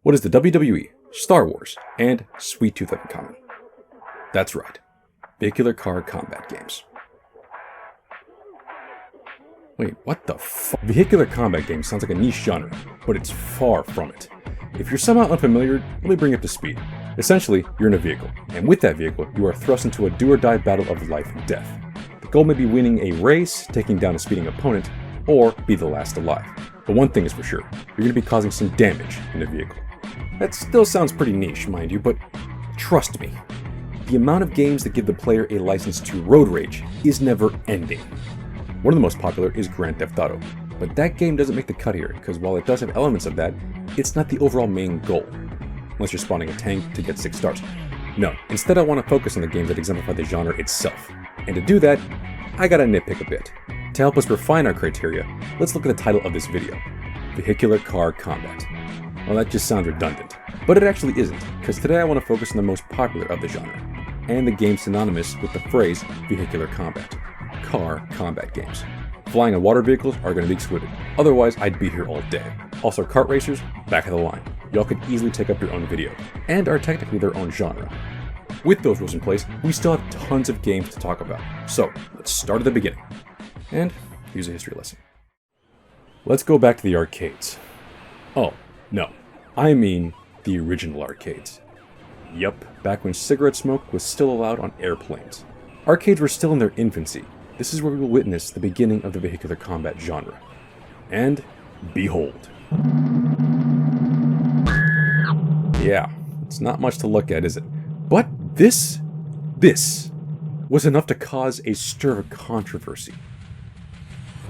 What does the WWE, Star Wars, and Sweet Tooth have in common? That's right, Vehicular Car Combat games. Wait, what the fuck? Vehicular Combat games sounds like a niche genre, but it's far from it. If you're somehow unfamiliar, let me bring you up to speed. Essentially, you're in a vehicle, and with that vehicle, you are thrust into a do-or-die battle of life and death. The goal may be winning a race, taking down a speeding opponent, or be the last alive. But one thing is for sure, you're going to be causing some damage in the vehicle. That still sounds pretty niche, mind you, but trust me, the amount of games that give the player a license to road rage is never ending. One of the most popular is Grand Theft Auto, but that game doesn't make the cut here, because while it does have elements of that, it's not the overall main goal, unless you're spawning a tank to get 6 stars. No, instead I want to focus on the games that exemplify the genre itself, and to do that, I gotta nitpick a bit. To help us refine our criteria, let's look at the title of this video, Vehicular Car Combat. Well, that just sounds redundant, but it actually isn't, because today I want to focus on the most popular of the genre, and the game synonymous with the phrase Vehicular Combat. Car combat games. Flying on water vehicles are going to be excluded, otherwise I'd be here all day. Also, kart racers, back of the line. Y'all could easily take up your own video, and are technically their own genre. With those rules in place, we still have tons of games to talk about, so let's start at the beginning. And here's a history lesson. Let's go back to the arcades. Oh, no, I mean the original arcades. Yup, back when cigarette smoke was still allowed on airplanes. Arcades were still in their infancy. This is where we will witness the beginning of the vehicular combat genre. And behold. Yeah, it's not much to look at, is it? But this was enough to cause a stir of controversy.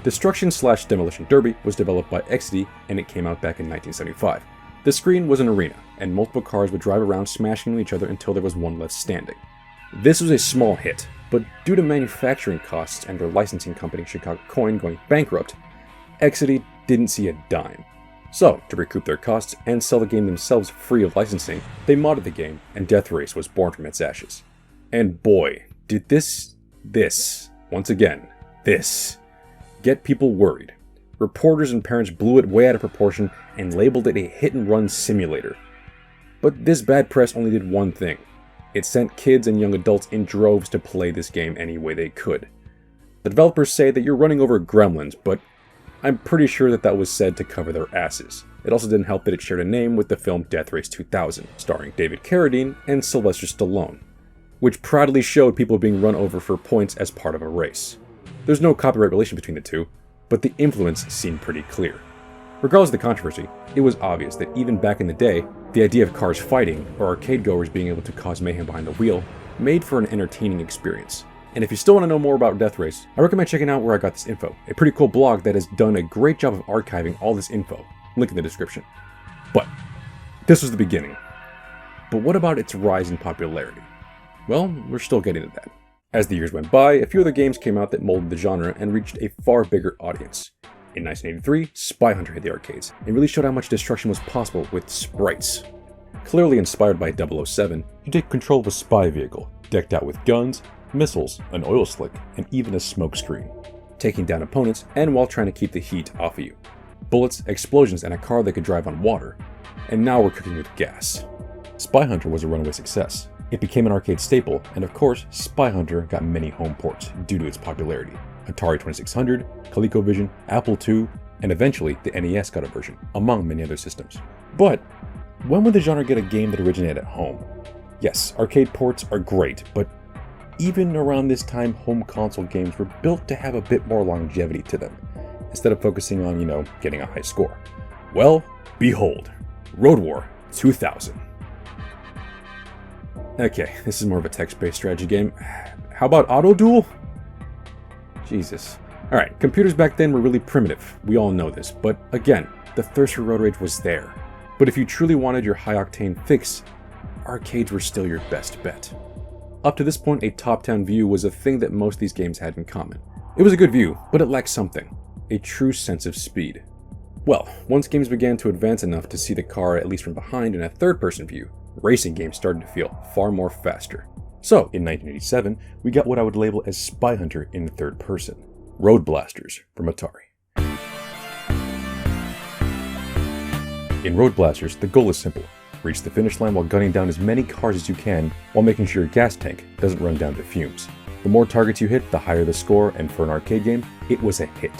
Destruction/Demolition Derby was developed by Exidy, and it came out back in 1975. The screen was an arena, and multiple cars would drive around smashing into each other until there was one left standing. This was a small hit, but due to manufacturing costs and their licensing company Chicago Coin going bankrupt, Exidy didn't see a dime. So, to recoup their costs and sell the game themselves free of licensing, they modded the game, and Death Race was born from its ashes. And boy, did this, once again, get people worried. Reporters and parents blew it way out of proportion and labeled it a hit-and-run simulator. But this bad press only did one thing. It sent kids and young adults in droves to play this game any way they could. The developers say that you're running over gremlins, but I'm pretty sure that was said to cover their asses. It also didn't help that it shared a name with the film Death Race 2000, starring David Carradine and Sylvester Stallone, which proudly showed people being run over for points as part of a race. There's no copyright relation between the two, but the influence seemed pretty clear. Regardless of the controversy, it was obvious that even back in the day, the idea of cars fighting, or arcade goers being able to cause mayhem behind the wheel, made for an entertaining experience. And if you still want to know more about Death Race, I recommend checking out where I got this info, a pretty cool blog that has done a great job of archiving all this info, link in the description. But this was the beginning. But what about its rise in popularity? Well, we're still getting to that. As the years went by, a few other games came out that molded the genre and reached a far bigger audience. In 1983, Spy Hunter hit the arcades, and really showed how much destruction was possible with sprites. Clearly inspired by 007, you take control of a spy vehicle, decked out with guns, missiles, an oil slick, and even a smokescreen, taking down opponents and while trying to keep the heat off of you. Bullets, explosions, and a car that could drive on water. And now we're cooking with gas. Spy Hunter was a runaway success. It became an arcade staple, and of course, Spy Hunter got many home ports due to its popularity. Atari 2600, ColecoVision, Apple II, and eventually the NES got a version, among many other systems. But when would the genre get a game that originated at home? Yes, arcade ports are great, but even around this time, home console games were built to have a bit more longevity to them, instead of focusing on, getting a high score. Well, behold, RoadWar 2000. Okay, this is more of a text-based strategy game. How about AutoDuel? Jesus. Alright, computers back then were really primitive, we all know this, but again, the thirst for road rage was there. But if you truly wanted your high-octane fix, arcades were still your best bet. Up to this point, a top-down view was a thing that most of these games had in common. It was a good view, but it lacked something. A true sense of speed. Well, once games began to advance enough to see the car at least from behind in a third-person view, racing games started to feel far more faster. So, in 1987, we got what I would label as Spy Hunter in third person. Road Blasters from Atari. In Road Blasters, the goal is simple. Reach the finish line while gunning down as many cars as you can while making sure your gas tank doesn't run down to fumes. The more targets you hit, the higher the score, and for an arcade game, it was a hit.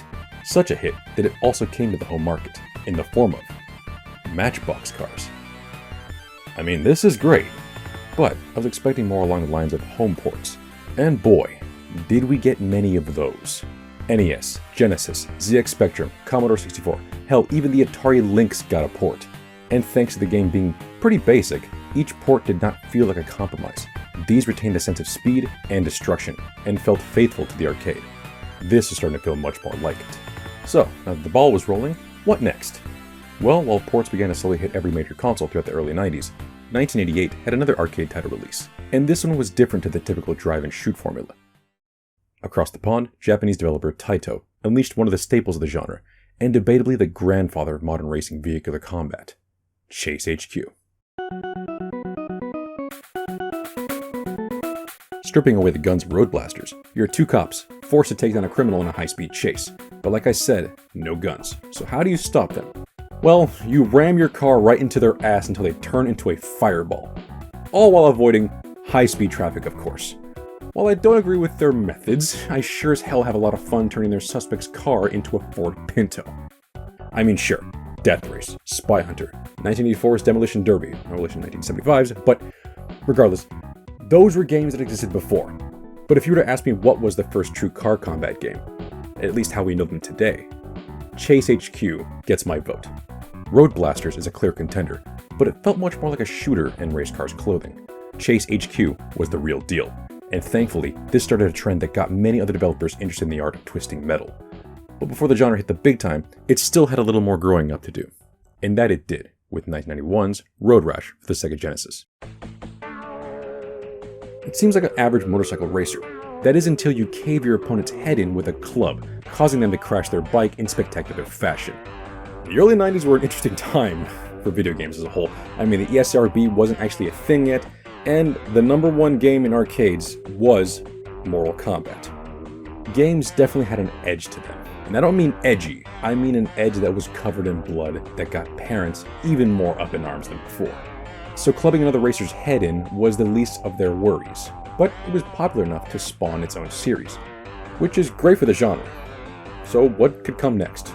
Such a hit that it also came to the home market, in the form of Matchbox cars. I mean, this is great, but I was expecting more along the lines of home ports. And boy, did we get many of those. NES, Genesis, ZX Spectrum, Commodore 64, hell, even the Atari Lynx got a port. And thanks to the game being pretty basic, each port did not feel like a compromise. These retained a sense of speed and destruction, and felt faithful to the arcade. This is starting to feel much more like it. So, now that the ball was rolling, what next? Well, while ports began to slowly hit every major console throughout the early 90s, 1988 had another arcade title release, and this one was different to the typical drive-and-shoot formula. Across the pond, Japanese developer Taito unleashed one of the staples of the genre, and debatably the grandfather of modern racing vehicular combat, Chase HQ. Stripping away the guns of Road Blasters, you're two cops, forced to take down a criminal in a high-speed chase. But like I said, no guns. So how do you stop them? Well, you ram your car right into their ass until they turn into a fireball. All while avoiding high-speed traffic, of course. While I don't agree with their methods, I sure as hell have a lot of fun turning their suspect's car into a Ford Pinto. I mean, sure, Death Race, Spy Hunter, 1984's Demolition Derby, Demolition 1975's, but regardless, those were games that existed before. But if you were to ask me what was the first true car combat game, at least how we know them today, Chase HQ gets my vote. Road Blasters is a clear contender, but it felt much more like a shooter in race cars clothing. Chase HQ was the real deal, and thankfully, this started a trend that got many other developers interested in the art of twisting metal. But before the genre hit the big time, it still had a little more growing up to do. And that it did, with 1991's Road Rash for the Sega Genesis. It seems like an average motorcycle racer. That is until you cave your opponent's head in with a club, causing them to crash their bike in spectacular fashion. The early 90s were an interesting time for video games as a whole. I mean, the ESRB wasn't actually a thing yet, and the #1 game in arcades was Mortal Kombat. Games definitely had an edge to them. And I don't mean edgy, I mean an edge that was covered in blood that got parents even more up in arms than before. So clubbing another racer's head in was the least of their worries, but it was popular enough to spawn its own series, which is great for the genre. So what could come next?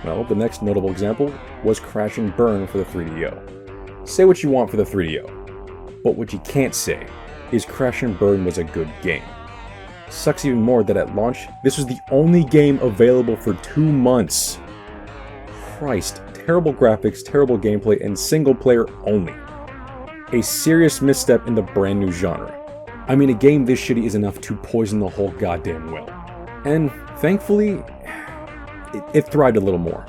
Well, the next notable example was Crash and Burn for the 3DO. Say what you want for the 3DO, but what you can't say is Crash and Burn was a good game. Sucks even more that at launch, this was the only game available for 2 months. Christ, terrible graphics, terrible gameplay, and single player only. A serious misstep in the brand new genre. I mean, a game this shitty is enough to poison the whole goddamn well. And thankfully, it thrived a little more.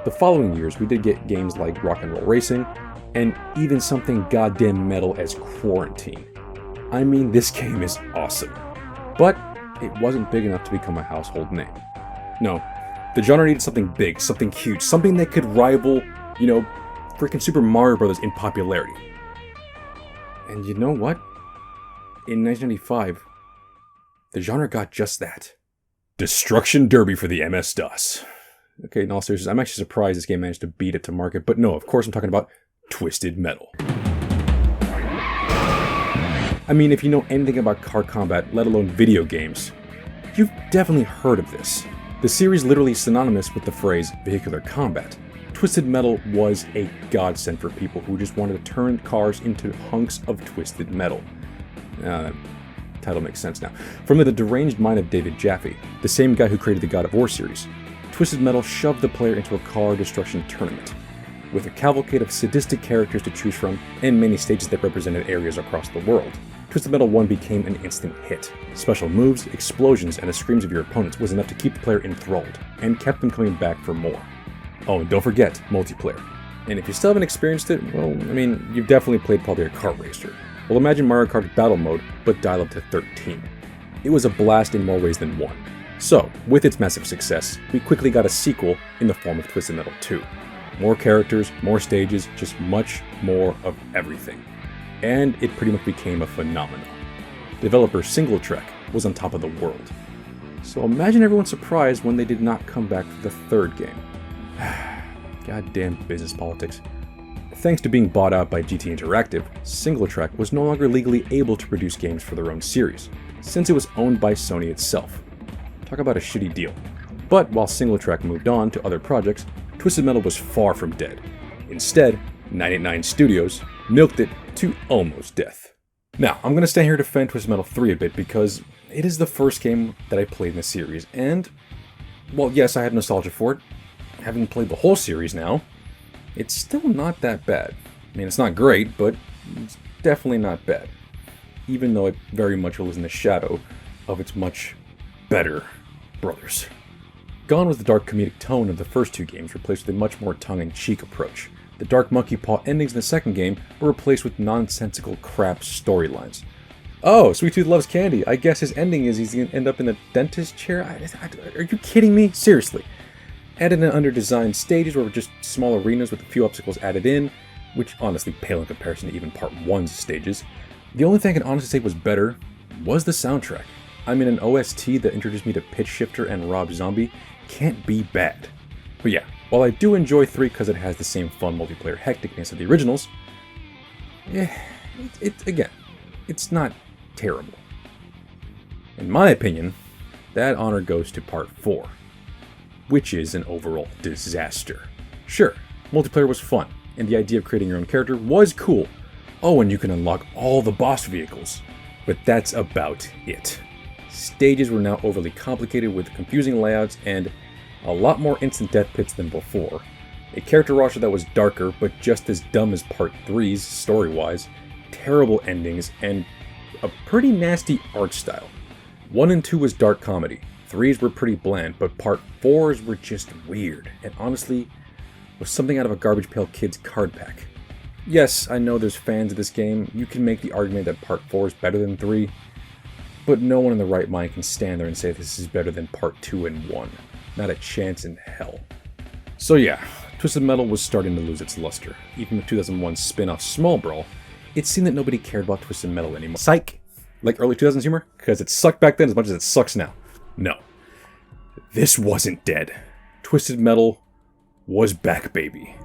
The following years, we did get games like Rock and Roll Racing, and even something goddamn metal as Quarantine. I mean, this game is awesome. But it wasn't big enough to become a household name. No, the genre needed something big, something huge, something that could rival, freaking Super Mario Bros. In popularity. And you know what? In 1995, the genre got just that. Destruction Derby for the MS-DOS. Okay, in all seriousness, I'm actually surprised this game managed to beat it to market, but no, of course I'm talking about Twisted Metal. I mean, if you know anything about car combat, let alone video games, you've definitely heard of this. The series literally synonymous with the phrase Vehicular Combat. Twisted Metal was a godsend for people who just wanted to turn cars into hunks of twisted metal. Title makes sense now. From the deranged mind of David Jaffe, the same guy who created the God of War series, Twisted Metal shoved the player into a car destruction tournament. With a cavalcade of sadistic characters to choose from, and many stages that represented areas across the world, Twisted Metal 1 became an instant hit. Special moves, explosions, and the screams of your opponents was enough to keep the player enthralled, and kept them coming back for more. Oh, and don't forget, multiplayer. And if you still haven't experienced it, well, I mean, you've definitely played probably a kart racer. Well, imagine Mario Kart Battle Mode, but dial up to 13. It was a blast in more ways than one. So, with its massive success, we quickly got a sequel in the form of Twisted Metal 2. More characters, more stages, just much more of everything. And it pretty much became a phenomenon. Developer Singletrek was on top of the world. So imagine everyone's surprise when they did not come back for the third game. Goddamn business politics. Thanks to being bought out by GT Interactive, SingleTrack was no longer legally able to produce games for their own series, since it was owned by Sony itself. Talk about a shitty deal. But while SingleTrack moved on to other projects, Twisted Metal was far from dead. Instead, 989 Studios milked it to almost death. Now, I'm going to stay here to defend Twisted Metal 3 a bit because it is the first game that I played in the series, and, well, yes, I have nostalgia for it. Having played the whole series now, it's still not that bad. I mean, it's not great, but it's definitely not bad. Even though it very much lives in the shadow of its much better brothers. Gone was the dark comedic tone of the first two games, replaced with a much more tongue-in-cheek approach. The dark monkey paw endings in the second game were replaced with nonsensical crap storylines. Oh, Sweet Tooth loves candy. I guess his ending is he's gonna end up in a dentist chair? Are you kidding me? Seriously. Added in under-designed stages were just small arenas with a few obstacles added in, which honestly pale in comparison to even Part 1's stages. The only thing I can honestly say was better was the soundtrack. I mean, an OST that introduced me to Pitch Shifter and Rob Zombie can't be bad. But yeah, while I do enjoy 3 because it has the same fun multiplayer hecticness of the originals, it's not terrible. In my opinion, that honor goes to Part 4, which is an overall disaster. Sure, multiplayer was fun, and the idea of creating your own character was cool. Oh, and you can unlock all the boss vehicles. But that's about it. Stages were now overly complicated with confusing layouts and a lot more instant death pits than before. A character roster that was darker, but just as dumb as Part 3's story-wise, terrible endings, and a pretty nasty art style. 1 and 2 was dark comedy, 3's were pretty bland, but Part 4's were just weird, and honestly, was something out of a Garbage Pail Kids card pack. Yes, I know there's fans of this game, you can make the argument that Part 4 is better than 3, but no one in the right mind can stand there and say this is better than Part 2 and 1. Not a chance in hell. So yeah, Twisted Metal was starting to lose its luster. Even with 2001's spin-off Small Brawl, it seemed that nobody cared about Twisted Metal anymore. Psych! Like early 2000s humor? Because it sucked back then as much as it sucks now. No. This wasn't dead. Twisted Metal was back, baby.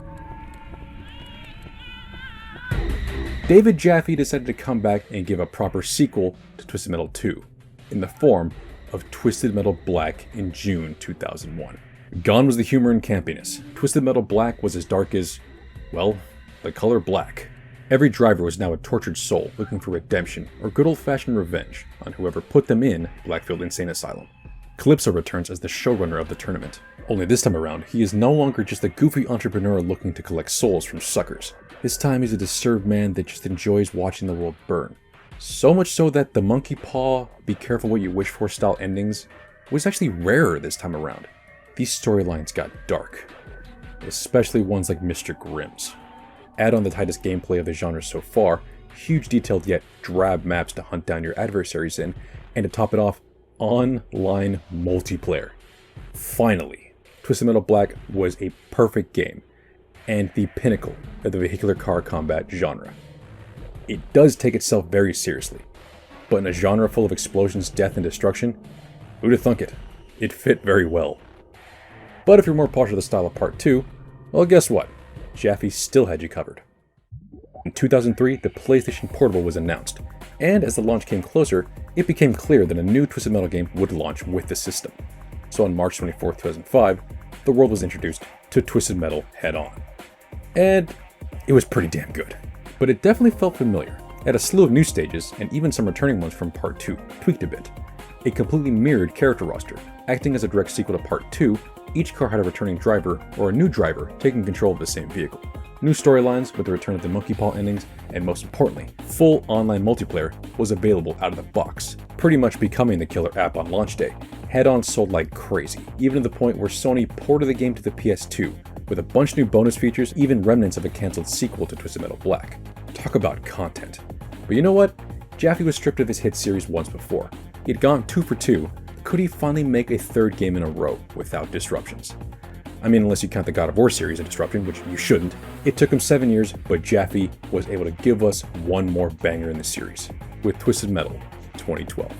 David Jaffe decided to come back and give a proper sequel to Twisted Metal 2, in the form of Twisted Metal Black in June 2001. Gone was the humor and campiness. Twisted Metal Black was as dark as, well, the color black. Every driver was now a tortured soul looking for redemption or good old-fashioned revenge on whoever put them in Blackfield Insane Asylum. Calypso returns as the showrunner of the tournament. Only this time around, he is no longer just a goofy entrepreneur looking to collect souls from suckers. This time he's a disturbed man that just enjoys watching the world burn. So much so that the monkey paw, be careful what you wish for style endings was actually rarer this time around. These storylines got dark, especially ones like Mr. Grimm's. Add on the tightest gameplay of the genre so far, huge detailed yet drab maps to hunt down your adversaries in, and to top it off, online multiplayer. Finally, Twisted Metal Black was a perfect game, and the pinnacle of the vehicular car combat genre. It does take itself very seriously, but in a genre full of explosions, death, and destruction, who'd have thunk it? It fit very well. But if you're more partial to the style of Part 2, well, guess what? Jaffe still had you covered. In 2003, the PlayStation Portable was announced, and as the launch came closer, it became clear that a new Twisted Metal game would launch with the system. So on March 24, 2005, the world was introduced to Twisted Metal head-on. And it was pretty damn good. But it definitely felt familiar. It had a slew of new stages, and even some returning ones from Part 2, tweaked a bit. A completely mirrored character roster. Acting as a direct sequel to Part 2, each car had a returning driver, or a new driver, taking control of the same vehicle. New storylines with the return of the monkey paw endings, and most importantly, full online multiplayer was available out of the box, pretty much becoming the killer app on launch day. Head-On sold like crazy, even to the point where Sony ported the game to the PS2, with a bunch of new bonus features, even remnants of a cancelled sequel to Twisted Metal Black. Talk about content. But you know what? Jaffe was stripped of his hit series once before. He had gone 2 for 2. Could he finally make a third game in a row without disruptions? I mean, unless you count the God of War series a disruption, which you shouldn't. It took him 7 years, but Jaffe was able to give us one more banger in the series, with Twisted Metal 2012.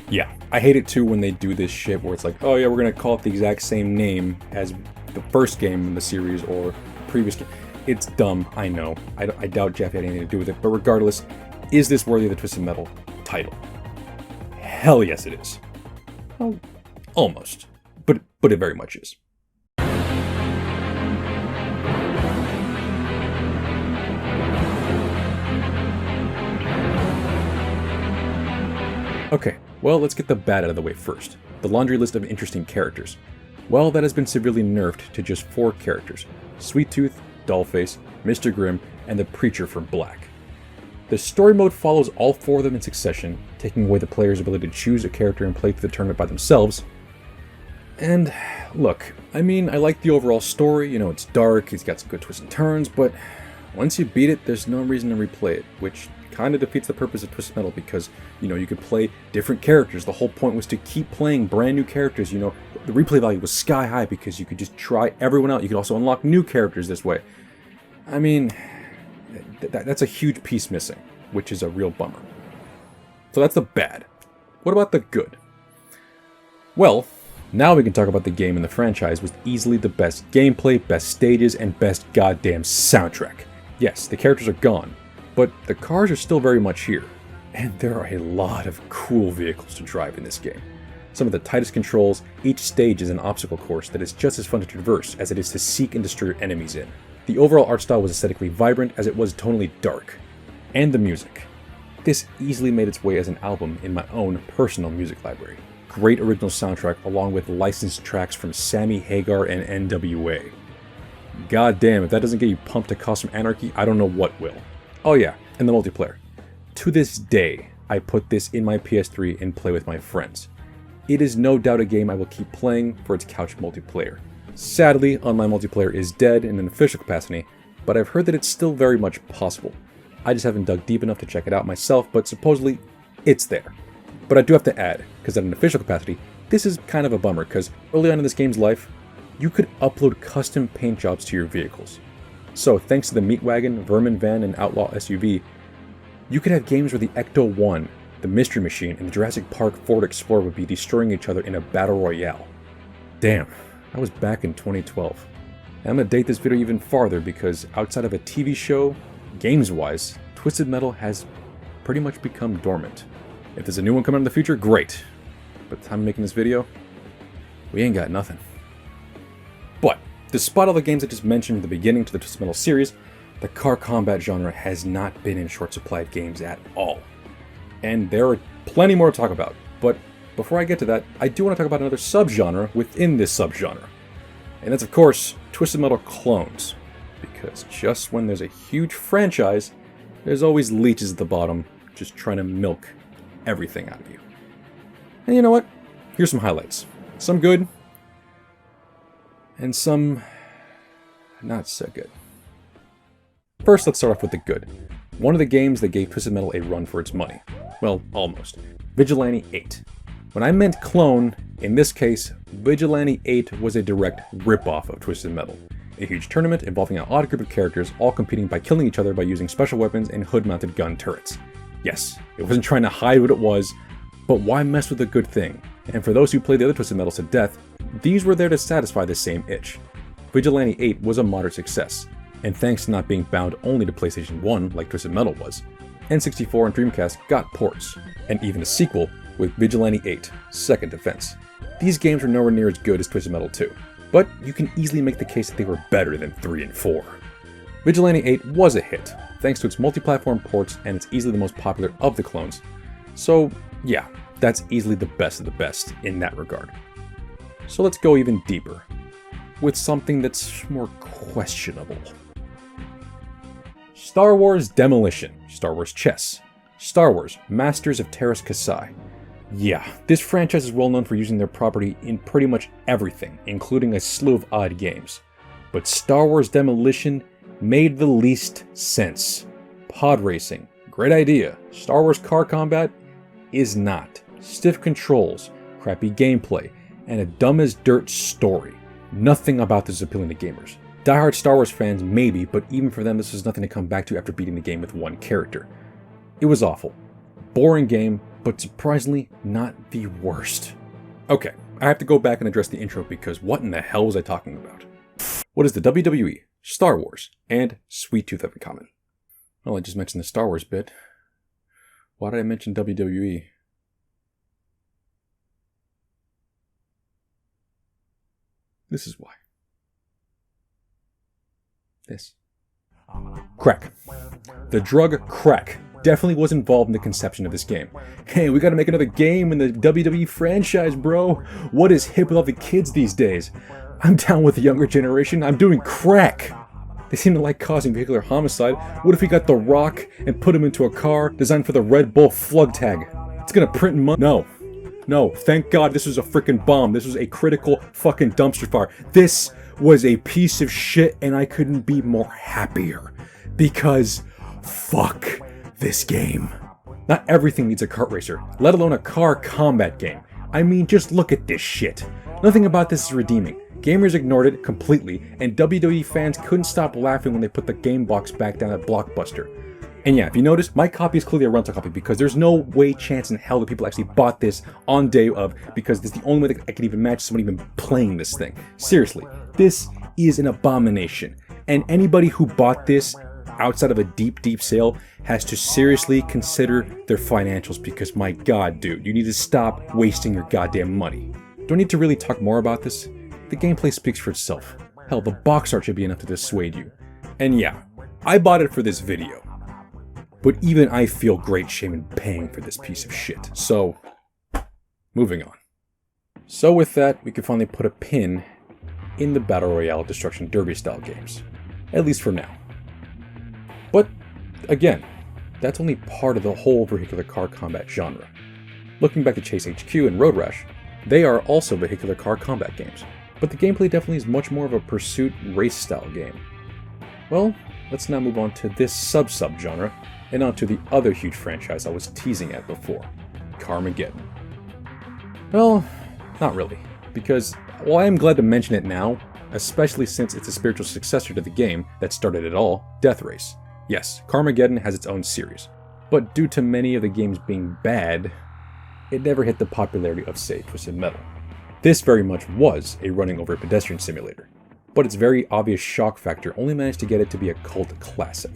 Yeah, I hate it too when they do this shit where it's like, oh yeah, we're gonna call it the exact same name as the first game in the series or previous game. It's dumb, I know. I doubt Jeff had anything to do with it, but regardless, is this worthy of the Twisted Metal title? Hell yes it is. Well, almost. But it very much is. Okay, well, let's get the bad out of the way first. The laundry list of interesting characters. Well, that has been severely nerfed to just 4 characters. Sweet Tooth, Dollface, Mr. Grimm, and the Preacher from Black. The story mode follows all 4 of them in succession, taking away the player's ability to choose a character and play through the tournament by themselves. And, look, I mean, I like the overall story, you know, it's dark, it's got some good twists and turns, but once you beat it, there's no reason to replay it, which kind of defeats the purpose of Twisted Metal because, you know, you could play different characters. The whole point was to keep playing brand new characters, you know. The replay value was sky high because you could just try everyone out. You could also unlock new characters this way. I mean, that's a huge piece missing, which is a real bummer. So that's the bad. What about the good? Well, now we can talk about the game in the franchise with easily the best gameplay, best stages, and best goddamn soundtrack. Yes, the characters are gone, but the cars are still very much here, and there are a lot of cool vehicles to drive in this game. Some of the tightest controls, each stage is an obstacle course that is just as fun to traverse as it is to seek and destroy your enemies in. The overall art style was aesthetically vibrant as it was tonally dark. And the music. This easily made its way as an album in my own personal music library. Great original soundtrack along with licensed tracks from Sammy Hagar and NWA. God damn, if that doesn't get you pumped to cause some anarchy, I don't know what will. Oh yeah, and the multiplayer. To this day, I put this in my PS3 and play with my friends. It is no doubt a game I will keep playing for its couch multiplayer. Sadly, online multiplayer is dead in an official capacity, but I've heard that it's still very much possible. I just haven't dug deep enough to check it out myself, but supposedly, it's there. But I do have to add, because at an official capacity, this is kind of a bummer, because early on in this game's life, you could upload custom paint jobs to your vehicles. So thanks to the Meat Wagon, Vermin Van, and Outlaw SUV, you could have games where the Ecto-1, the Mystery Machine, and the Jurassic Park Ford Explorer would be destroying each other in a battle royale. Damn, that was back in 2012. And I'm gonna date this video even farther because outside of a TV show, games-wise, Twisted Metal has pretty much become dormant. If there's a new one coming in the future, great. But the time of making this video, we ain't got nothing. But, despite all the games I just mentioned at the beginning to the Twisted Metal series, the car combat genre has not been in short supply of games at all. And there are plenty more to talk about, but before I get to that, I do want to talk about another subgenre within this subgenre. And that's of course, Twisted Metal clones. Because just when there's a huge franchise, there's always leeches at the bottom, just trying to milk everything out of you. And you know what? Here's some highlights. Some good, and some not so good. First, let's start off with the good. One of the games that gave Twisted Metal a run for its money. Well, almost. Vigilante 8. When I meant clone, in this case, Vigilante 8 was a direct rip-off of Twisted Metal. A huge tournament involving an odd group of characters, all competing by killing each other by using special weapons and hood-mounted gun turrets. Yes, it wasn't trying to hide what it was, but why mess with a good thing? And for those who played the other Twisted Metals to death, these were there to satisfy the same itch. Vigilante 8 was a moderate success, and thanks to not being bound only to PlayStation 1 like Twisted Metal was, N64 and Dreamcast got ports, and even a sequel with Vigilante 8, Second Defense. These games were nowhere near as good as Twisted Metal 2, but you can easily make the case that they were better than 3 and 4. Vigilante 8 was a hit, thanks to its multi-platform ports and it's easily the most popular of the clones. So yeah, that's easily the best of the best in that regard. So let's go even deeper, with something that's more questionable. Star Wars Demolition, Star Wars Chess, Star Wars Masters of Terras Kasai. Yeah, this franchise is well known for using their property in pretty much everything, including a slew of odd games. But Star Wars Demolition made the least sense. Pod racing, great idea. Star Wars Car Combat is not. Stiff controls, crappy gameplay, and a dumb as dirt story. Nothing about this is appealing to gamers. Die-hard Star Wars fans maybe, but even for them this was nothing to come back to after beating the game with one character. It was awful. Boring game, but surprisingly not the worst. Okay, I have to go back and address the intro because what in the hell was I talking about? What does the WWE, Star Wars, and Sweet Tooth have in common? Well, I just mentioned the Star Wars bit. Why did I mention WWE? This is why. This. Crack. The drug crack definitely was involved in the conception of this game. Hey, we gotta make another game in the WWE franchise, bro. What is hip with all the kids these days? I'm down with the younger generation. I'm doing crack. They seem to like causing vehicular homicide. What if we got The Rock and put him into a car designed for the Red Bull Flug Tag? It's gonna print money. No, thank God this was a freaking bomb. This was a critical fucking dumpster fire. This was a piece of shit, and I couldn't be more happier. Because fuck this game. Not everything needs a kart racer, let alone a car combat game. I mean, just look at this shit. Nothing about this is redeeming. Gamers ignored it completely, and WWE fans couldn't stop laughing when they put the game box back down at Blockbuster. And yeah, if you notice, my copy is clearly a rental copy because there's no way, chance in hell that people actually bought this on day of, because this is the only way that I can even imagine someone even playing this thing. Seriously, this is an abomination. And anybody who bought this outside of a deep sale has to seriously consider their financials, because my god, dude, you need to stop wasting your goddamn money. Do I need to really talk more about this? The gameplay speaks for itself. Hell, the box art should be enough to dissuade you. And yeah, I bought it for this video. But even I feel great shame in paying for this piece of shit. So, moving on. So with that, we can finally put a pin in the Battle Royale Destruction Derby style games. At least for now. But, again, that's only part of the whole Vehicular Car Combat genre. Looking back to Chase HQ and Road Rash, they are also Vehicular Car Combat games. But the gameplay definitely is much more of a pursuit race style game. Well, let's now move on to this sub-genre, and on to the other huge franchise I was teasing at before, Carmageddon. Well, not really, because while I am glad to mention it now, especially since it's a spiritual successor to the game that started it all, Death Race. Yes, Carmageddon has its own series, but due to many of the games being bad, it never hit the popularity of, say, Twisted Metal. This very much was a running over a pedestrian simulator, but its very obvious shock factor only managed to get it to be a cult classic.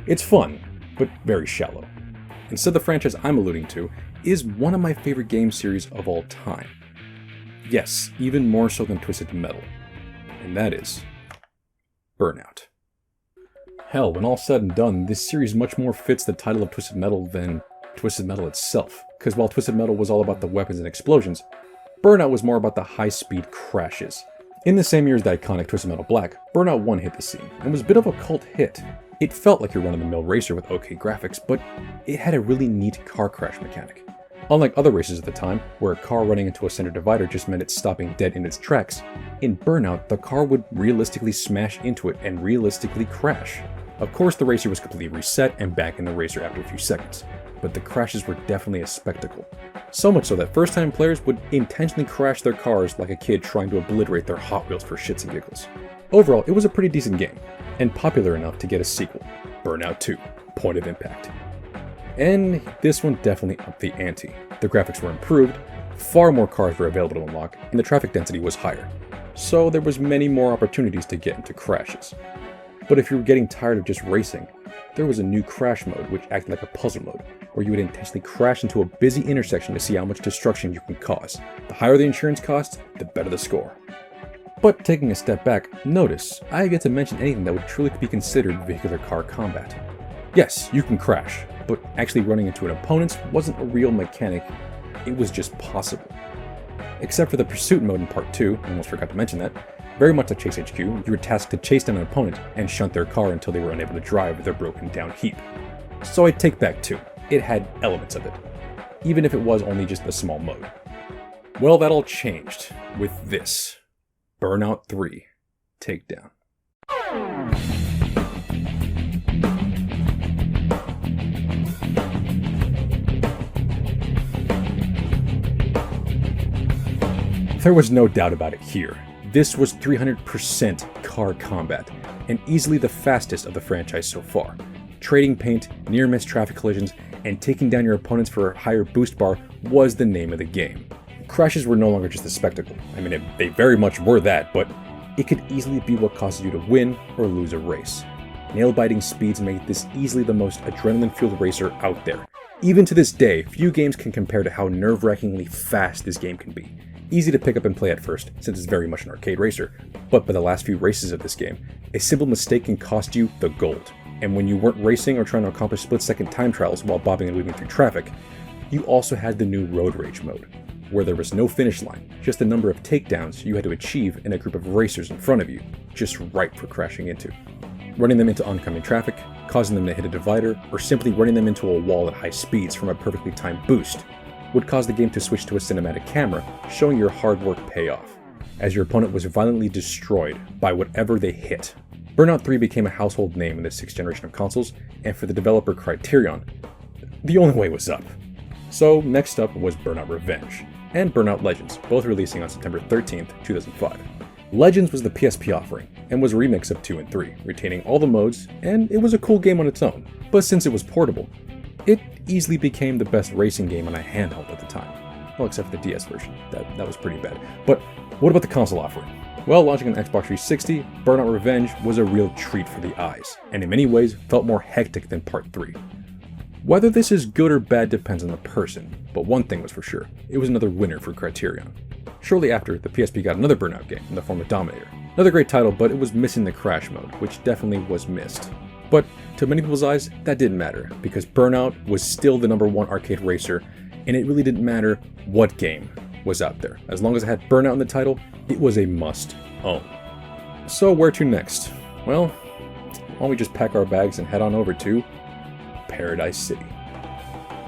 It's fun, but very shallow. Instead, the franchise I'm alluding to is one of my favorite game series of all time. Yes, even more so than Twisted Metal, and that is Burnout. Hell, when all said and done, this series much more fits the title of Twisted Metal than Twisted Metal itself, because while Twisted Metal was all about the weapons and explosions, Burnout was more about the high-speed crashes. In the same year as the iconic Twisted Metal Black, Burnout 1 hit the scene, and was a bit of a cult hit. It felt like your run-of-the-mill racer with okay graphics, but it had a really neat car crash mechanic. Unlike other races at the time, where a car running into a center divider just meant it stopping dead in its tracks, in Burnout, the car would realistically smash into it and realistically crash. Of course, the racer was completely reset and back in the racer after a few seconds, but the crashes were definitely a spectacle. So much so that first-time players would intentionally crash their cars like a kid trying to obliterate their Hot Wheels for shits and giggles. Overall, it was a pretty decent game, and popular enough to get a sequel, Burnout 2, Point of Impact. And this one definitely upped the ante. The graphics were improved, far more cars were available to unlock, and the traffic density was higher. So there was many more opportunities to get into crashes. But if you were getting tired of just racing, there was a new crash mode which acted like a puzzle mode, where you would intentionally crash into a busy intersection to see how much destruction you can cause. The higher the insurance cost, the better the score. But taking a step back, notice I get to mention anything that would truly be considered Vehicular Car Combat. Yes, you can crash, but actually running into an opponent wasn't a real mechanic, it was just possible. Except for the pursuit mode in Part 2, I almost forgot to mention that. Very much like Chase HQ, you were tasked to chase down an opponent and shunt their car until they were unable to drive their broken down heap. So I take back 2. It had elements of it, even if it was only just a small mode. Well, that all changed with this. Burnout 3, Takedown. There was no doubt about it here. This was 300% car combat, and easily the fastest of the franchise so far. Trading paint, near-miss traffic collisions, and taking down your opponents for a higher boost bar was the name of the game. Crashes were no longer just a spectacle. I mean, they very much were that, but it could easily be what causes you to win or lose a race. Nail-biting speeds make this easily the most adrenaline-fueled racer out there. Even to this day, few games can compare to how nerve-wrackingly fast this game can be. Easy to pick up and play at first, since it's very much an arcade racer, but by the last few races of this game, a simple mistake can cost you the gold. And when you weren't racing or trying to accomplish split-second time trials while bobbing and weaving through traffic, you also had the new Road Rage mode, where there was no finish line, just the number of takedowns you had to achieve in a group of racers in front of you, just ripe for crashing into. Running them into oncoming traffic, causing them to hit a divider, or simply running them into a wall at high speeds from a perfectly timed boost would cause the game to switch to a cinematic camera, showing your hard work pay off, as your opponent was violently destroyed by whatever they hit. Burnout 3 became a household name in the 6th generation of consoles, and for the developer Criterion, the only way was up. So next up was Burnout Revenge, and Burnout Legends, both releasing on September 13th, 2005. Legends was the PSP offering, and was a remix of 2 and 3, retaining all the modes, and it was a cool game on its own. But since it was portable, it easily became the best racing game on a handheld at the time. Well, except for the DS version, that was pretty bad. But what about the console offering? Well, launching on Xbox 360, Burnout Revenge was a real treat for the eyes, and in many ways felt more hectic than Part 3. Whether this is good or bad depends on the person, but one thing was for sure, it was another winner for Criterion. Shortly after, the PSP got another Burnout game in the form of Dominator. Another great title, but it was missing the crash mode, which definitely was missed. But to many people's eyes, that didn't matter, because Burnout was still the #1 arcade racer, and it really didn't matter what game was out there. As long as it had Burnout in the title, it was a must-own. So where to next? Well, why don't we just pack our bags and head on over to Paradise City.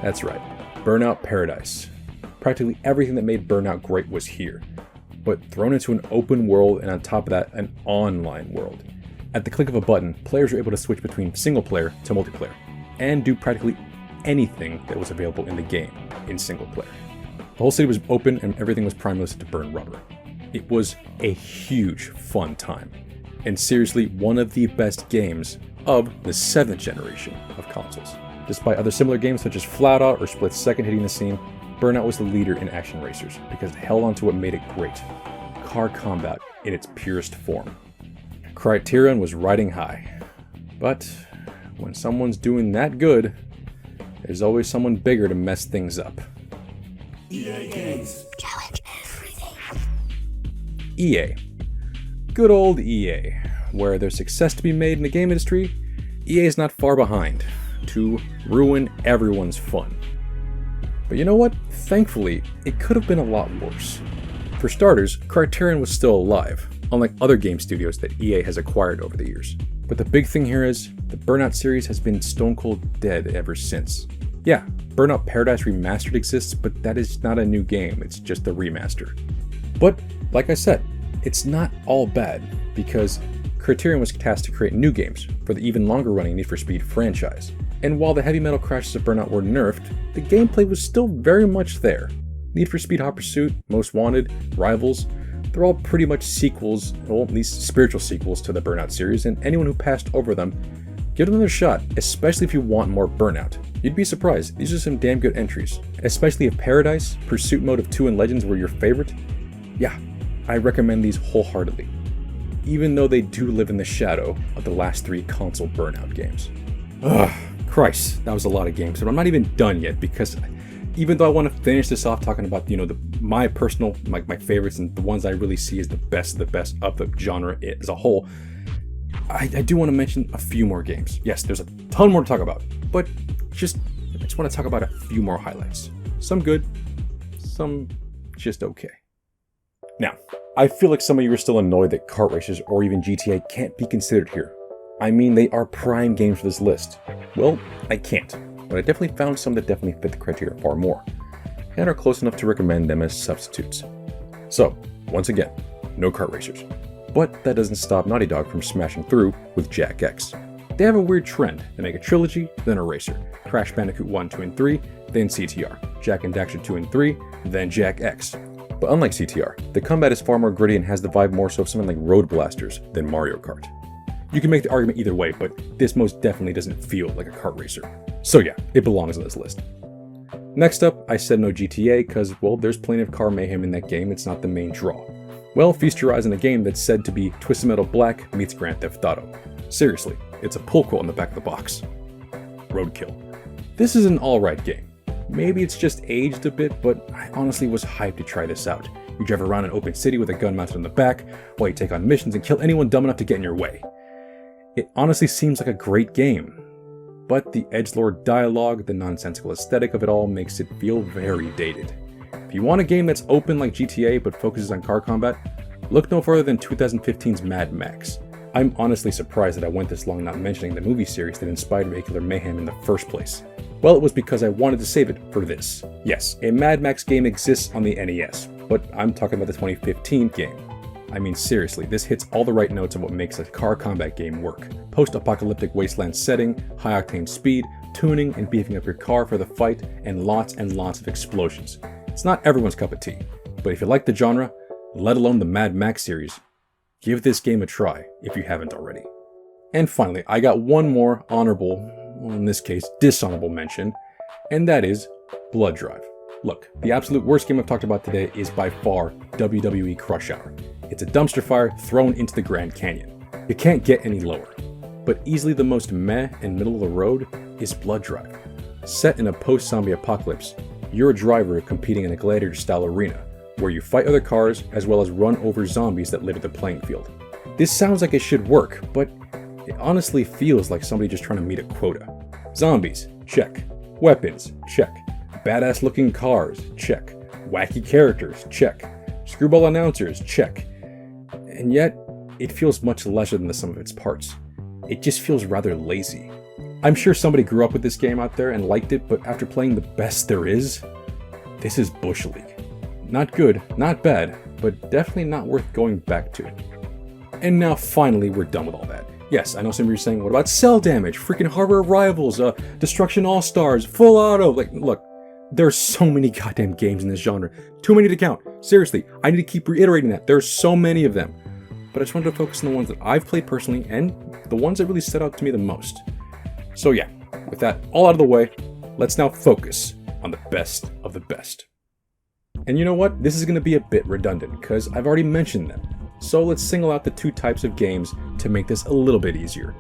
That's right, Burnout Paradise. Practically everything that made Burnout great was here, but thrown into an open world and on top of that, an online world. At the click of a button, players were able to switch between single player to multiplayer, and do practically anything that was available in the game in single player. The whole city was open and everything was primelisted to burn rubber. It was a huge fun time, and seriously one of the best games of the 7th generation of consoles. Despite other similar games such as Flat Out or Split Second hitting the scene, Burnout was the leader in action racers because it held on to what made it great: car combat in its purest form. Criterion was riding high, but when someone's doing that good, there's always someone bigger to mess things up. EA Games. Challenge everything. EA. Good old EA. Where there's success to be made in the game industry, EA is not far behind to ruin everyone's fun. But you know what? Thankfully, it could have been a lot worse. For starters, Criterion was still alive, unlike other game studios that EA has acquired over the years. But the big thing here is, the Burnout series has been stone cold dead ever since. Yeah, Burnout Paradise Remastered exists, but that is not a new game, it's just a remaster. But, like I said, it's not all bad, because Criterion was tasked to create new games for the even longer running Need for Speed franchise. And while the heavy metal crashes of Burnout were nerfed, the gameplay was still very much there. Need for Speed Hot Pursuit, Most Wanted, Rivals, they're all pretty much sequels, or at least spiritual sequels to the Burnout series, and anyone who passed over them, give it another shot, especially if you want more Burnout. You'd be surprised, these are some damn good entries. Especially if Paradise, Pursuit Mode of 2 and Legends were your favorite. Yeah, I recommend these wholeheartedly, even though they do live in the shadow of the last 3 console Burnout games. Ugh, Christ, that was a lot of games, but I'm not even done yet, because even though I want to finish this off talking about, my personal, my favorites and the ones I really see as the best of the genre as a whole, I do want to mention a few more games. Yes, there's a ton more to talk about, but I just want to talk about a few more highlights. Some good, some just okay. Now, I feel like some of you are still annoyed that kart racers or even GTA can't be considered here. I mean, they are prime games for this list. Well, I can't, but I definitely found some that definitely fit the criteria far more, and are close enough to recommend them as substitutes. So, once again, no kart racers. But that doesn't stop Naughty Dog from smashing through with Jak X. They have a weird trend. They make a trilogy, then a racer. Crash Bandicoot 1, 2, and 3, then CTR. Jak and Daxter 2 and 3, then Jak X. But unlike CTR, the combat is far more gritty and has the vibe more so of something like Road Blasters than Mario Kart. You can make the argument either way, but this most definitely doesn't feel like a kart racer. So yeah, it belongs on this list. Next up, I said no GTA because, well, there's plenty of car mayhem in that game, it's not the main draw. Well, feast your eyes on a game that's said to be Twisted Metal Black meets Grand Theft Auto. Seriously, it's a pull quote on the back of the box. RoadKill. This is an alright game. Maybe it's just aged a bit, but I honestly was hyped to try this out. You drive around an open city with a gun mounted on the back, while you take on missions and kill anyone dumb enough to get in your way. It honestly seems like a great game. But the edgelord dialogue, the nonsensical aesthetic of it all makes it feel very dated. If you want a game that's open like GTA but focuses on car combat, look no further than 2015's Mad Max. I'm honestly surprised that I went this long not mentioning the movie series that inspired Vehicular Mayhem in the first place. Well, it was because I wanted to save it for this. Yes, a Mad Max game exists on the NES, but I'm talking about the 2015 game. I mean seriously, this hits all the right notes of what makes a car combat game work. Post-apocalyptic wasteland setting, high-octane speed, tuning and beefing up your car for the fight, and lots of explosions. It's not everyone's cup of tea, but if you like the genre, let alone the Mad Max series, give this game a try if you haven't already. And finally, I got one more honorable, well in this case dishonorable mention, and that is Blood Drive. Look, the absolute worst game I've talked about today is by far WWE Crush Hour. It's a dumpster fire thrown into the Grand Canyon. You can't get any lower. But easily the most meh and middle of the road is Blood Drive. Set in a post-zombie apocalypse, you're a driver competing in a gladiator-style arena, where you fight other cars as well as run over zombies that litter the playing field. This sounds like it should work, but it honestly feels like somebody just trying to meet a quota. Zombies, check. Weapons, check. Badass looking cars, check. Wacky characters, check. Screwball announcers, check. And yet, it feels much lesser than the sum of its parts. It just feels rather lazy. I'm sure somebody grew up with this game out there and liked it, but after playing the best there is, this is Bush League. Not good, not bad, but definitely not worth going back to. And now finally we're done with all that. Yes, I know some of you are saying, what about Cell Damage, freaking Hardware Rivals, Destruction All-Stars, Full Auto? Like, look, there's so many goddamn games in this genre. Too many to count. Seriously, I need to keep reiterating that. There's so many of them. But I just wanted to focus on the ones that I've played personally and the ones that really stood out to me the most. So yeah, with that all out of the way, let's now focus on the best of the best. And you know what? This is going to be a bit redundant because I've already mentioned them. So let's single out the two types of games to make this a little bit easier.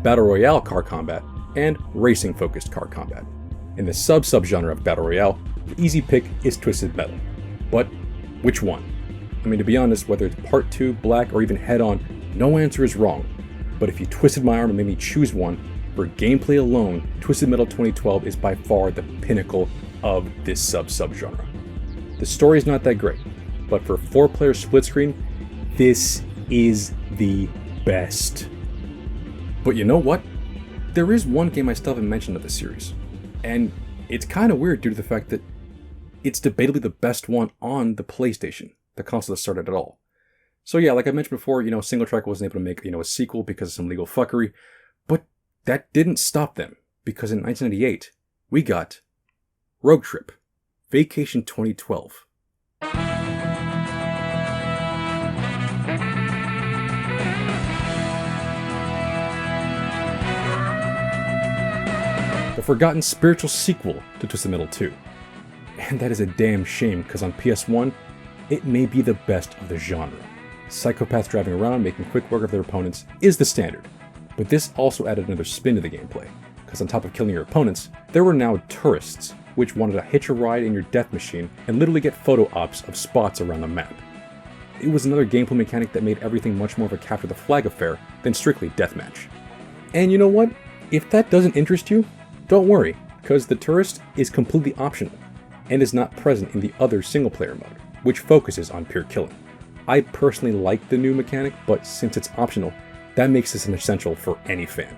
Battle Royale Car Combat and Racing-focused Car Combat. In the sub-genre of Battle Royale, the easy pick is Twisted Metal. But which one? I mean, to be honest, whether it's Part 2, Black, or even Head-On, no answer is wrong. But if you twisted my arm and made me choose one, for gameplay alone, Twisted Metal 2012 is by far the pinnacle of this sub-genre. The story is not that great, but for 4-player split screen, this is the best. But you know what? There is one game I still haven't mentioned of the series, and it's kind of weird due to the fact that it's debatably the best one on the PlayStation, the console that started it all. So yeah, like I mentioned before, Single Track wasn't able to make, a sequel because of some legal fuckery, but that didn't stop them, because in 1998, we got Road Trip, Vacation 2012. The forgotten spiritual sequel to Twisted Metal 2. And that is a damn shame, because on PS1, it may be the best of the genre. Psychopaths driving around, making quick work of their opponents is the standard. But this also added another spin to the gameplay, because on top of killing your opponents, there were now tourists, which wanted to hitch a ride in your death machine and literally get photo ops of spots around the map. It was another gameplay mechanic that made everything much more of a capture the flag affair than strictly deathmatch. And you know what? If that doesn't interest you, don't worry, because the tourist is completely optional, and is not present in the other single-player mode, which focuses on pure killing. I personally like the new mechanic, but since it's optional, that makes this an essential for any fan.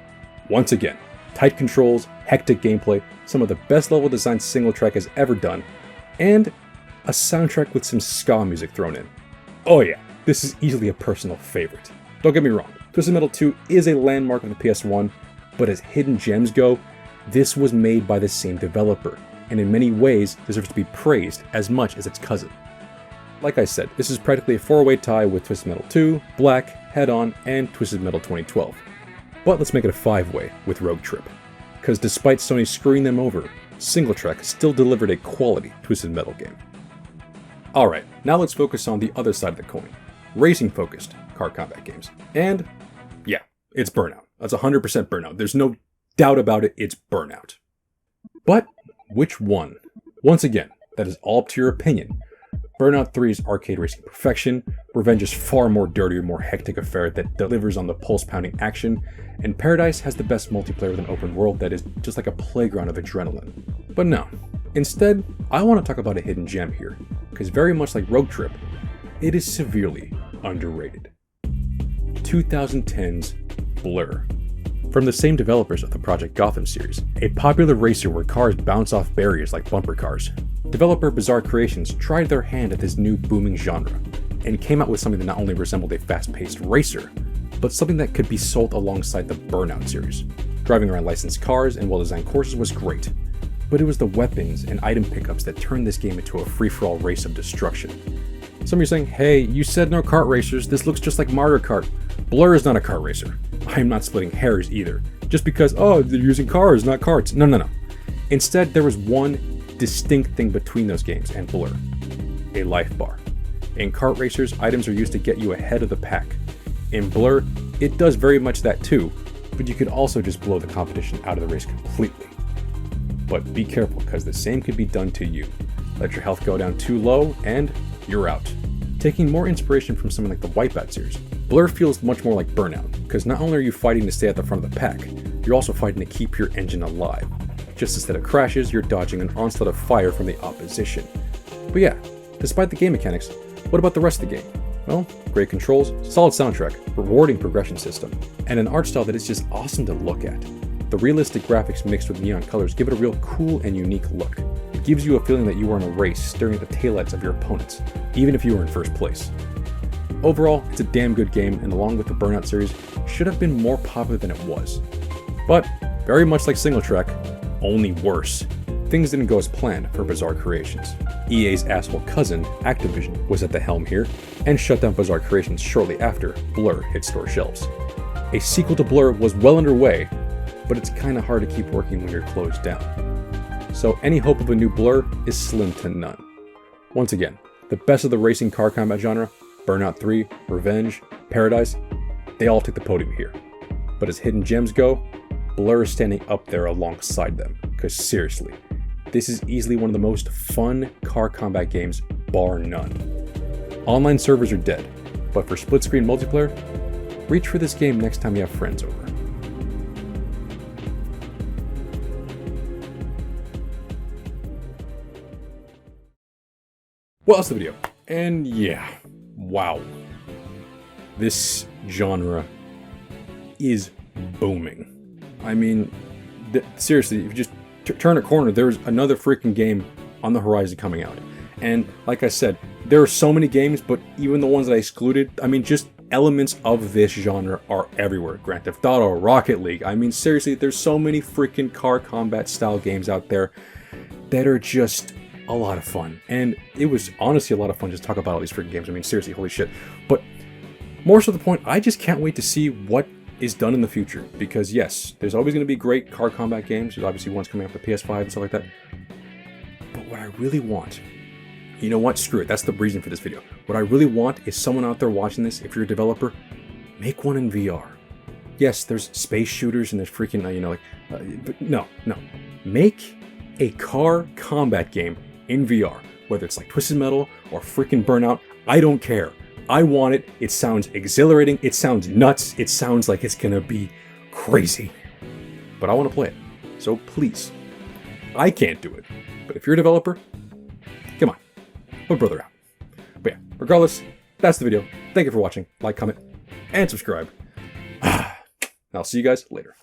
Once again, tight controls, hectic gameplay, some of the best level design single track has ever done, and a soundtrack with some ska music thrown in. Oh yeah, this is easily a personal favorite. Don't get me wrong, Twisted Metal 2 is a landmark of the PS1, but as hidden gems go, this was made by the same developer, and in many ways deserves to be praised as much as its cousin. Like I said, this is practically a 4-way tie with Twisted Metal 2, Black, Head-On, and Twisted Metal 2012. But let's make it a 5-way with Road Trip, because despite Sony screwing them over, Single Track still delivered a quality Twisted Metal game. Alright, now let's focus on the other side of the coin, racing-focused car combat games. And yeah, it's Burnout. That's 100% Burnout. There's no doubt about it, it's Burnout. But which one? Once again, that is all up to your opinion. Burnout 3 is arcade racing perfection, Revenge is far more dirtier, more hectic affair that delivers on the pulse-pounding action, and Paradise has the best multiplayer with an open world that is just like a playground of adrenaline. But no, instead, I want to talk about a hidden gem here, because very much like Road Trip, it is severely underrated. 2010's Blur. From the same developers of the Project Gotham series, a popular racer where cars bounce off barriers like bumper cars, developer Bizarre Creations tried their hand at this new booming genre, and came out with something that not only resembled a fast-paced racer, but something that could be sold alongside the Burnout series. Driving around licensed cars and well-designed courses was great, but it was the weapons and item pickups that turned this game into a free-for-all race of destruction. Some of you are saying, hey, you said no kart racers, this looks just like Mario Kart. Blur is not a kart racer. I am not splitting hairs either, just because, oh, they're using cars, not karts. No. Instead, there was one distinct thing between those games and Blur: a life bar. In kart racers, items are used to get you ahead of the pack. In Blur, it does very much that too, but you could also just blow the competition out of the race completely. But be careful, because the same could be done to you. Let your health go down too low, and you're out. Taking more inspiration from something like the Wipeout series, Blur feels much more like Burnout, because not only are you fighting to stay at the front of the pack, you're also fighting to keep your engine alive. Just instead of crashes, you're dodging an onslaught of fire from the opposition. But yeah, despite the game mechanics, what about the rest of the game? Well, great controls, solid soundtrack, rewarding progression system, and an art style that is just awesome to look at. The realistic graphics mixed with neon colors give it a real cool and unique look. It gives you a feeling that you are in a race staring at the taillights of your opponents, even if you were in first place. Overall, it's a damn good game, and along with the Burnout series, should have been more popular than it was. But, very much like Single Track, only worse. Things didn't go as planned for Bizarre Creations. EA's asshole cousin, Activision, was at the helm here, and shut down Bizarre Creations shortly after Blur hit store shelves. A sequel to Blur was well underway, but it's kinda hard to keep working when you're closed down. So any hope of a new Blur is slim to none. Once again, the best of the racing car combat genre, Burnout 3, Revenge, Paradise, they all took the podium here. But as hidden gems go, Blur is standing up there alongside them, because seriously, this is easily one of the most fun car combat games, bar none. Online servers are dead, but for split-screen multiplayer, reach for this game next time you have friends over. Well, that's the video. And yeah, wow. This genre is booming. I mean, seriously, if you just turn a corner, there's another freaking game on the horizon coming out. And like I said, there are so many games, but even the ones that I excluded, I mean, just elements of this genre are everywhere. Grand Theft Auto, Rocket League. I mean, seriously, there's so many freaking car combat style games out there that are just a lot of fun. And it was honestly a lot of fun just to talk about all these freaking games. I mean, seriously, holy shit. But more so the point, I just can't wait to see what is done in the future, because yes, there's always going to be great car combat games. There's obviously ones coming up for PS5 and stuff like that. But what I really want, you know what, screw it, that's the reason for this video. What I really want is someone out there watching this, if you're a developer, make one in VR. Yes, there's space shooters and there's freaking, but no. Make a car combat game in VR, whether it's like Twisted Metal or freaking Burnout, I don't care. I want it. It sounds exhilarating. It sounds nuts. It sounds like it's gonna be crazy. But I want to play it. So please. I can't do it. But if you're a developer, come on. Put a brother out. But yeah, regardless, that's the video. Thank you for watching. Like, comment, and subscribe. I'll see you guys later.